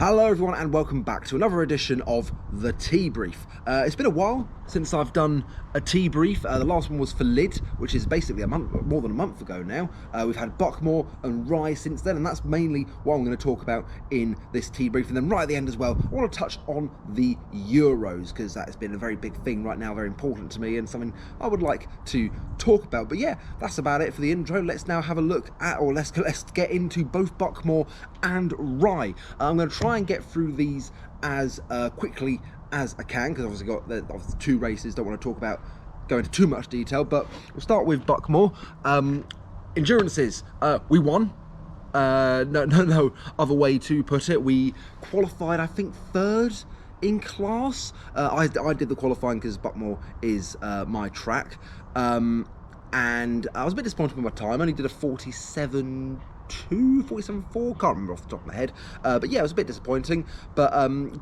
Hello everyone and welcome back to another edition of The Tea Brief. It's been a while since I've done a tea brief. The last one was for Lid, which is basically more than a month ago now. We've had Buckmore and Rye since then, and that's mainly what I'm going to talk about in this tea brief. And then right at the end as well, I want to touch on the Euros, because that has been a very big thing right now, very important to me, and something I would like to talk about. But yeah, that's about it for the intro. Let's now have a look at, or let's get into both Buckmore and Rye. I'm going to try and get through these as quickly as I can, because obviously got the two races. Don't want to go into too much detail, but we'll start with Buckmore. Endurances, we won. No other way to put it. We qualified, I think, third in class. I did the qualifying because Buckmore is my track, and I was a bit disappointed with my time. I only did a 47.4, can't remember off the top of my head, but yeah, it was a bit disappointing, but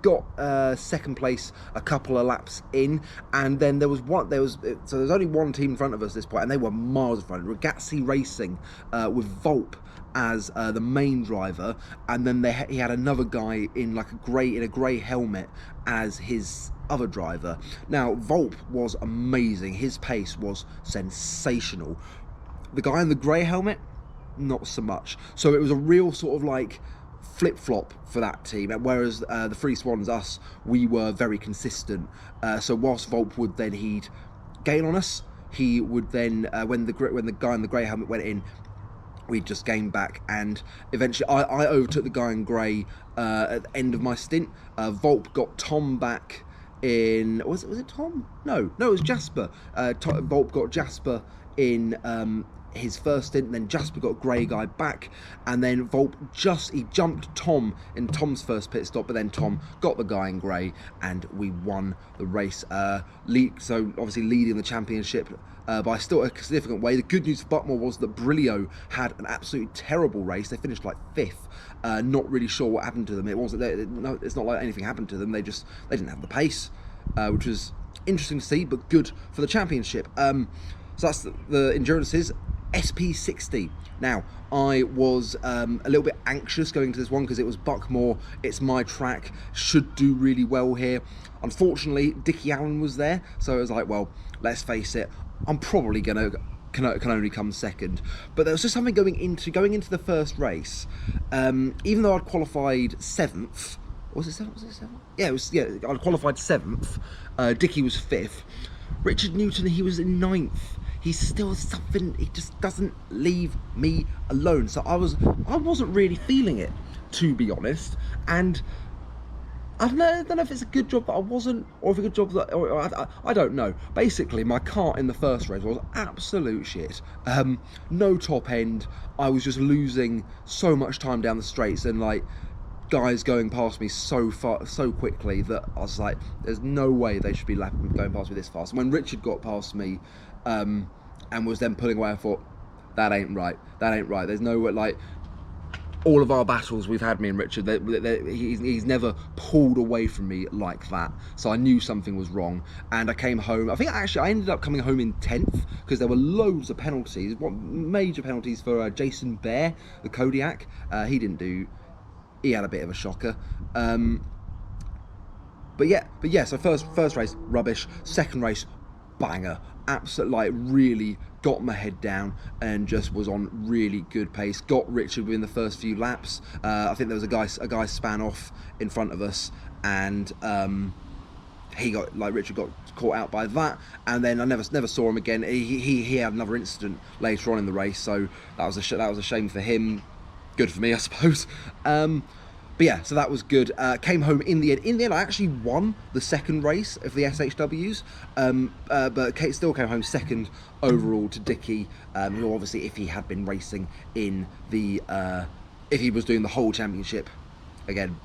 got second place a couple of laps in, and then there's only one team in front of us at this point, and they were miles in front. Ragazzi Racing with Volp as the main driver, and then he had another guy in like a grey helmet as his other driver. Now Volp was amazing, his pace was sensational. The guy in the grey helmet, not so much. So it was a real sort of like flip-flop for that team, whereas the Three Swans, us, we were very consistent. So whilst Volp would then he'd gain on us, he would then when the guy in the grey helmet went in, we'd just gain back, and eventually I overtook the guy in grey at the end of my stint. Volp got Tom back in, was it Tom? No, it was Jasper. Volp got Jasper in his first stint, and then Jasper got grey guy back, and then Volp he jumped Tom in Tom's first pit stop, but then Tom got the guy in grey, and we won the race. So obviously leading the championship by still a significant way. The good news for Buckmore was that Brilio had an absolutely terrible race. They finished like 5th. Not really sure what happened to them. It's not like anything happened to them. They didn't have the pace, which was interesting to see, but good for the championship. So that's the endurances. SP60. Now, I was a little bit anxious going to this one because it was Buckmore, it's my track, should do really well here. Unfortunately, Dickie Allen was there, so I was like, well, let's face it, I'm probably can only come second. But there was just something going into the first race. Even though I'd qualified 7th, was it 7th? Yeah, I'd qualified 7th. Dickie was 5th. Richard Newton, he was in 9th. He's still something, he just doesn't leave me alone. So I wasn't really feeling it, to be honest. And I don't know if it's a good job that I wasn't, or if it's a good job that, I don't know. Basically, my car in the first race was absolute shit. No top end. I was just losing so much time down the straights, and like guys going past me so quickly that I was like, there's no way they should be going past me this fast. And when Richard got past me and was then pulling away, I thought, that ain't right. There's no way. Like, all of our battles we've had, me and Richard, he's never pulled away from me like that. So I knew something was wrong, and I came home. I think I ended up coming home in 10th because there were loads of penalties. Major penalties for Jason Bear, the Kodiak. He had a bit of a shocker. But yeah. So first race, rubbish. Second race, banger. Absolutely, like, really got my head down and just was on really good pace. Got Richard within the first few laps. I think there was a guy span off in front of us, and Richard got caught out by that, and then I never saw him again. He had another incident later on in the race, so that was a shame for him. Good for me, I suppose. But yeah, so that was good. Came home in the end. In the end, I actually won the second race of the SHWs, but still came home second overall to Dickie, who obviously, if he had been racing in if he was doing the whole championship, again,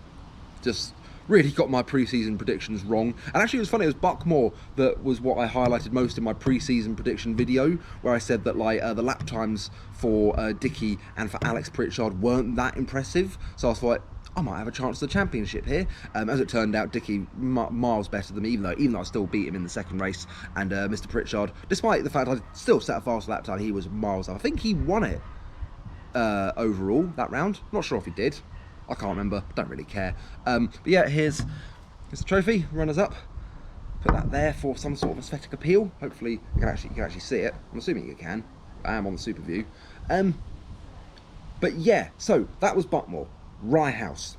just really got my pre-season predictions wrong. And actually, it was funny, it was Buckmore that was what I highlighted most in my pre-season prediction video, where I said that like the lap times for Dickie and for Alex Pritchard weren't that impressive. So I thought, I might have a chance at the championship here. As it turned out, Dickie miles better than me, even though I still beat him in the second race. And Mr. Pritchard, despite the fact I still set a fast lap time, he was miles up. I think he won it overall that round. Not sure if he did. I can't remember, don't really care. But yeah, here's the trophy, runners up. Put that there for some sort of aesthetic appeal. Hopefully you can actually see it. I'm assuming you can. I am on the super view. But yeah, so that was Buckmore. Rye House.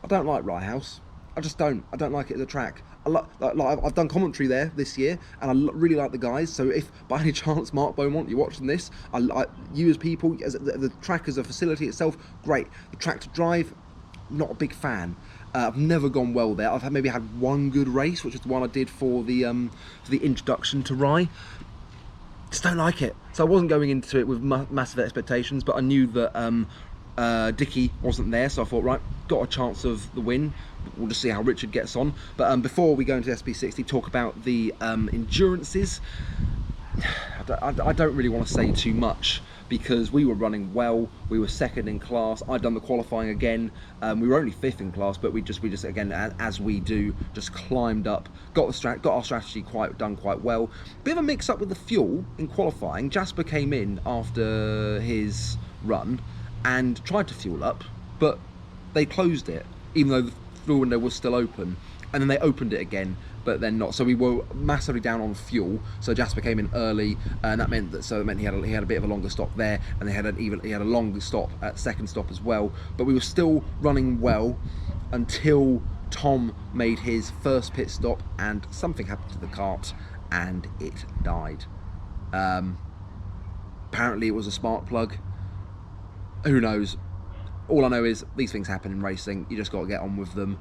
I don't like Rye House. I just don't. I don't like it as a track. I've done commentary there this year, and I really like the guys. So if by any chance, Mark Beaumont, you're watching this, you as people, as the track as a facility itself, great. The track to drive, not a big fan. I've never gone well there. I've maybe had one good race, which was the one I did for the introduction to Rye. Just don't like it. So I wasn't going into it with massive expectations, but I knew that Dickie wasn't there, so I thought, right, got a chance of the win. We'll just see how Richard gets on. But before we go into SP60, talk about the endurances. I don't really want to say too much because we were running well. We were second in class. I'd done the qualifying again. We were only fifth in class, but we just again, as we do, just climbed up. Got our strategy done quite well. Bit of a mix up with the fuel in qualifying. Jasper came in after his run and tried to fuel up, but they closed it, even though the fuel window was still open, and then they opened it again, but then not. So we were massively down on fuel. So Jasper came in early, and that meant he had a bit of a longer stop there, and he had a longer stop at second stop as well. But we were still running well until Tom made his first pit stop, and something happened to the kart, and it died. Apparently, it was a spark plug. Who knows? All I know is these things happen in racing. You just got to get on with them.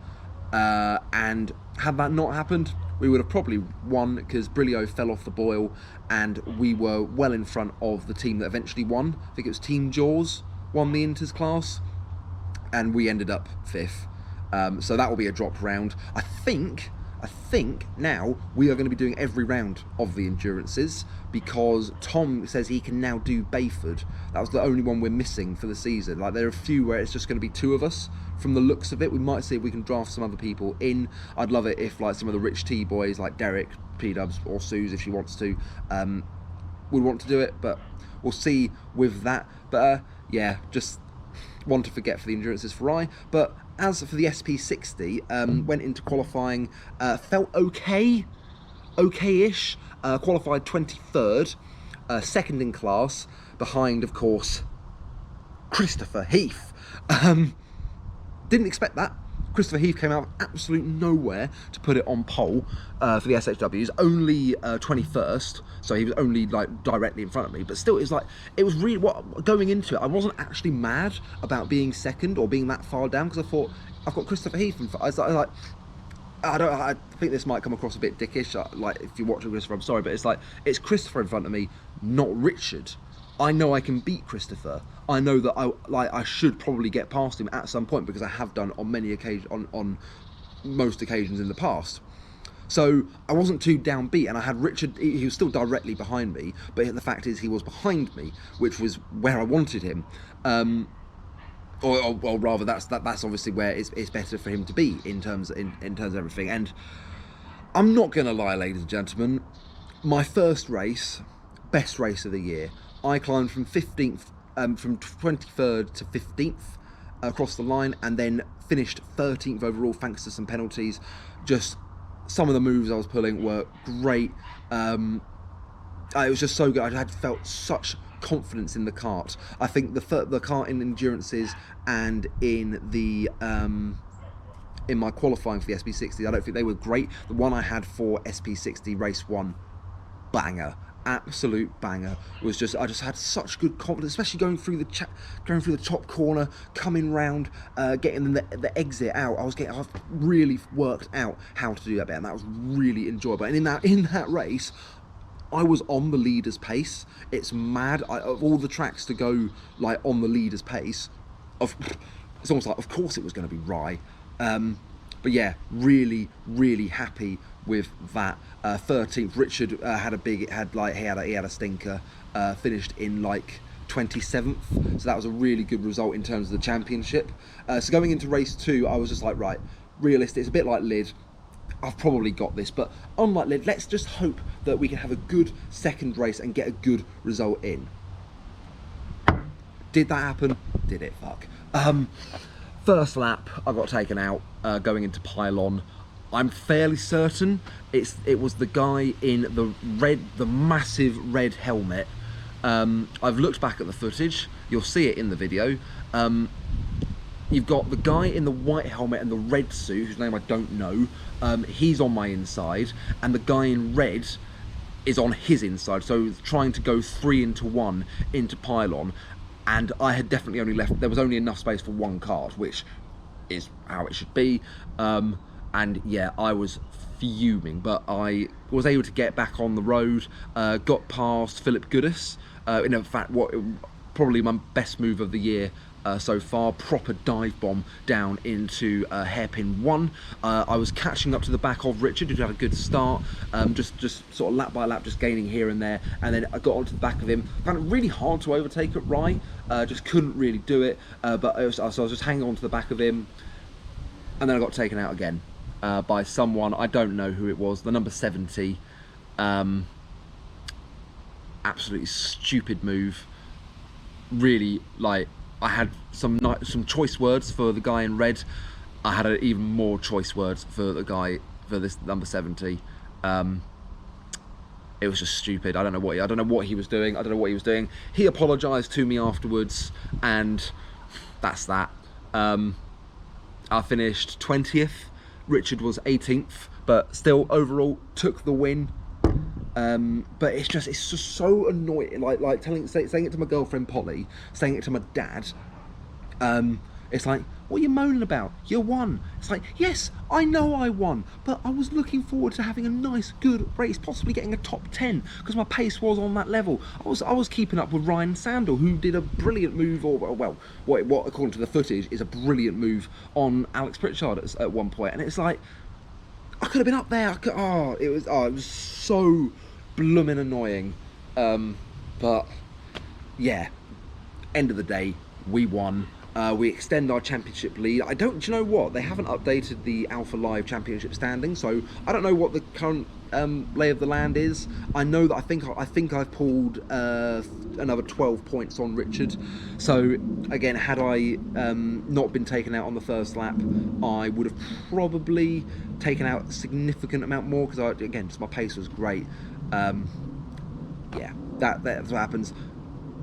And had that not happened, we would have probably won because Brilio fell off the boil, and we were well in front of the team that eventually won. I think it was Team Jaws won the Inters class, and we ended up fifth. So that will be a drop round. I think now we are going to be doing every round of the endurances because Tom says he can now do Bayford. That was the only one we're missing for the season. Like, there are a few where it's just going to be two of us from the looks of it. We might see if we can draft some other people in. I'd love it if like some of the Rich T boys like Derek, P-Dubs or Suze, if she wants to, would want to do it, but we'll see with that. But yeah, just one to forget for the endurances for Rye. But as for the SP60, went into qualifying, felt okay-ish. Qualified 23rd, second in class, behind, of course, Christopher Heath. Didn't expect that. Christopher Heath came out of absolute nowhere to put it on pole for the SHWs. Only 21st, so he was only like directly in front of me. But still, it was really going into it. I wasn't actually mad about being second or being that far down because I thought I've got Christopher Heath in front. I think this might come across a bit dickish. Like, if you're watching Christopher, I'm sorry, but it's Christopher in front of me, not Richard. I know I can beat Christopher. I know that I should probably get past him at some point because I have done on many occasions, on most occasions in the past. So I wasn't too downbeat, and I had Richard. He was still directly behind me, but the fact is he was behind me, which was where I wanted him. Or rather, that's obviously where it's better for him to be in terms of everything. And I'm not gonna lie, ladies and gentlemen, my first race, best race of the year. I climbed from 15th, from 23rd to 15th across the line, and then finished 13th overall thanks to some penalties. Just some of the moves I was pulling were great. It was just so good. I had felt such confidence in the kart. I think the kart in endurances and in the in my qualifying for the SP60, I don't think they were great. The one I had for SP60 race 1, banger, absolute banger. Was just, I just had such good confidence, especially going through the top corner, coming round, getting the exit out. I've really worked out how to do that bit, and that was really enjoyable. And in that race, I was on the leader's pace. It's mad. Of all the tracks to go like on the leader's pace, it's almost like, of course it was going to be Rye. But yeah, really, really happy with that. 13th, Richard had a stinker. Finished in like 27th, so that was a really good result in terms of the championship. So going into race 2, I was just like, right, realistic. It's a bit like Lid. I've probably got this, but unlike Lid, let's just hope that we can have a good second race and get a good result in. Did that happen? Did it? Fuck. First lap, I got taken out going into pylon. I'm fairly certain it was the guy in the massive red helmet. I've looked back at the footage. You'll see it in the video. You've got the guy in the white helmet and the red suit, whose name I don't know. He's on my inside, and the guy in red is on his inside. So trying to go 3 into 1 into pylon. And I had definitely only left, there was only enough space for one card, which is how it should be. And yeah, I was fuming, but I was able to get back on the road, got past Philip Goodis, in fact, probably my best move of the year so far, proper dive bomb down into hairpin 1. I was catching up to the back of Richard, who had a good start, just sort of lap by lap, just gaining here and there, and then I got onto the back of him. Found it really hard to overtake at Rye, just couldn't really do it, but so I was just hanging on to the back of him, and then I got taken out again by someone, I don't know who it was, the number 70. Absolutely stupid move. Really, like, I had some choice words for the guy in red. I had even more choice words for the guy, for this number 70. It was just stupid. I don't know what he was doing. I don't know what he was doing. He apologised to me afterwards, and that's that. I finished 20th. Richard was 18th, but still overall took the win. But it's just so annoying, like saying it to my girlfriend Polly, saying it to my dad. It's like, what are you moaning about? You won. It's like, yes, I know I won, but I was looking forward to having a nice, good race, possibly getting a top 10, because my pace was on that level. I was keeping up with Ryan Sandel, who did a brilliant move, or well, what according to the footage is a brilliant move on Alex Pritchard at one point, and it's like, I could have been up there. It was so blooming annoying. But yeah, end of the day, we won. We extend our championship lead. Do you know what? They haven't updated the Alpha Live championship standing, so I don't know what the current lay of the land is. I know that I think I've pulled another 12 points on Richard. So again, had I not been taken out on the first lap, I would have probably taken out a significant amount more, because again, just my pace was great. Yeah, that's what happens.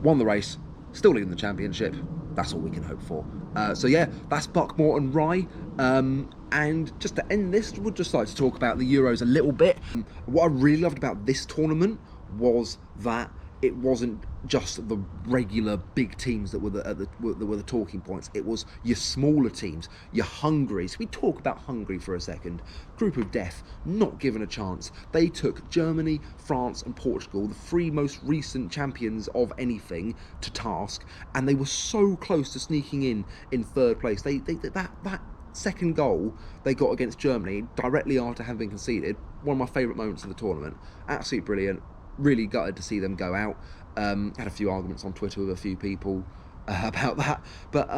Won the race, still leading the championship. That's all we can hope for. So yeah, that's Buckmore and Rye. And just to end this, we'd just like to talk about the Euros a little bit. What I really loved about this tournament was that it wasn't just the regular big teams that were the talking points. It was your smaller teams, your Hungaries. We talk about Hungary for a second. Group of death, not given a chance. They took Germany, France and Portugal, the 3 most recent champions of anything, to task, and they were so close to sneaking in third place. That second goal they got against Germany directly after having conceded, one of my favourite moments of the tournament. Absolutely brilliant. Really gutted to see them go out. Had a few arguments on Twitter with a few people about that, but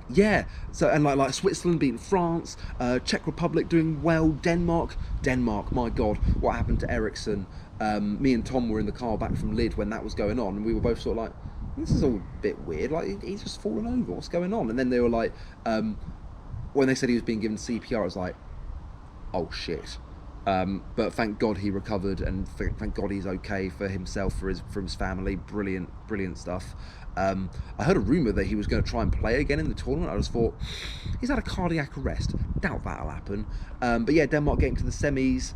yeah. So, and like Switzerland beating France, Czech Republic doing well, Denmark, my God, what happened to Ericsson? Me and Tom were in the car back from Lid when that was going on, and we were both sort of like, this is all a bit weird, like he's just fallen over, what's going on? And then they were like, when they said he was being given CPR, I was like, oh shit. But thank God he recovered, and thank God he's okay for himself, for his family. Brilliant stuff. I heard a rumour that he was going to try and play again in the tournament. I just thought, he's had a cardiac arrest. Doubt that'll happen. But yeah, Denmark getting to the semis,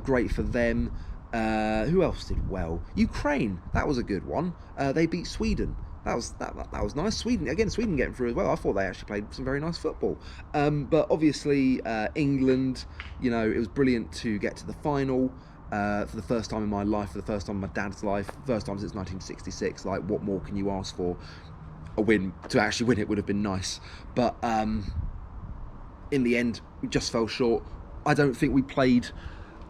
great for them. Who else did well? Ukraine, that was a good one. They beat Sweden. That was nice. Sweden getting through as well. I thought they actually played some very nice football. But obviously England, you know, it was brilliant to get to the final for the first time in my life, for the first time in my dad's life, first time since 1966. Like, what more can you ask for? A win. To actually win it would have been nice, but in the end we just fell short. I don't think we played,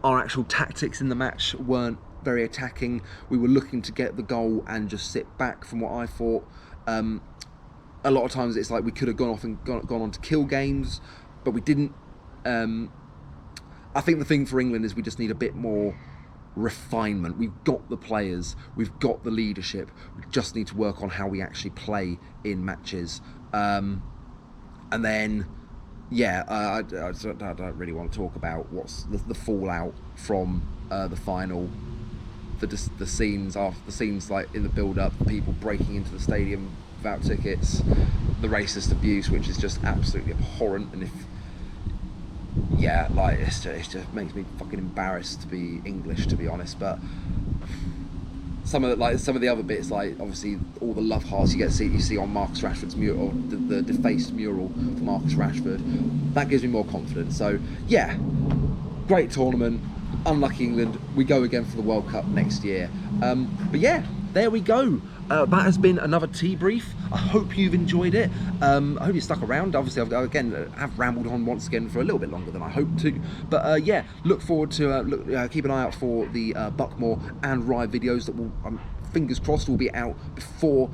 our actual tactics in the match weren't very attacking. We were looking to get the goal and just sit back, from what I thought. A lot of times it's like we could have gone off and gone on to kill games, but we didn't. I think the thing for England is we just need a bit more refinement. We've got the players, we've got the leadership, we just need to work on how we actually play in matches. And then, yeah, I don't really want to talk about what's the fallout from the final. The scenes after the scenes, like in the build-up, people breaking into the stadium without tickets, the racist abuse, which is just absolutely abhorrent. And if, yeah, like it just makes me fucking embarrassed to be English, to be honest. But some of the other bits, like obviously all the love hearts you see on Marcus Rashford's mural, the defaced mural for Marcus Rashford, that gives me more confidence. So yeah, great tournament. Unlucky England, we go again for the World Cup next year. But yeah, there we go. That has been another tea brief. I hope you've enjoyed it. I hope you stuck around. Obviously, I've rambled on once again for a little bit longer than I hoped to. But yeah, look forward to keep an eye out for the Buckmore and Rye videos that will, fingers crossed, will be out before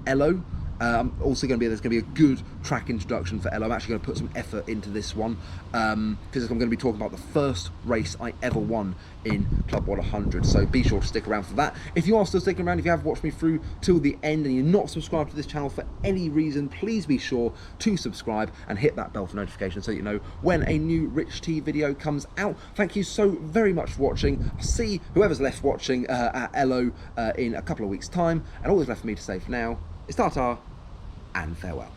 Elo. There's going to be a good track introduction for Ella. I'm actually going to put some effort into this one because I'm going to be talking about the first race I ever won in Club 100. So be sure to stick around for that. If you are still sticking around, if you have watched me through till the end and you're not subscribed to this channel for any reason, please be sure to subscribe and hit that bell for notifications so that you know when a new Rich T video comes out. Thank you so very much for watching. I'll see whoever's left watching at Elo in a couple of weeks' time. And all that's left for me to say for now is ta-ta and farewell.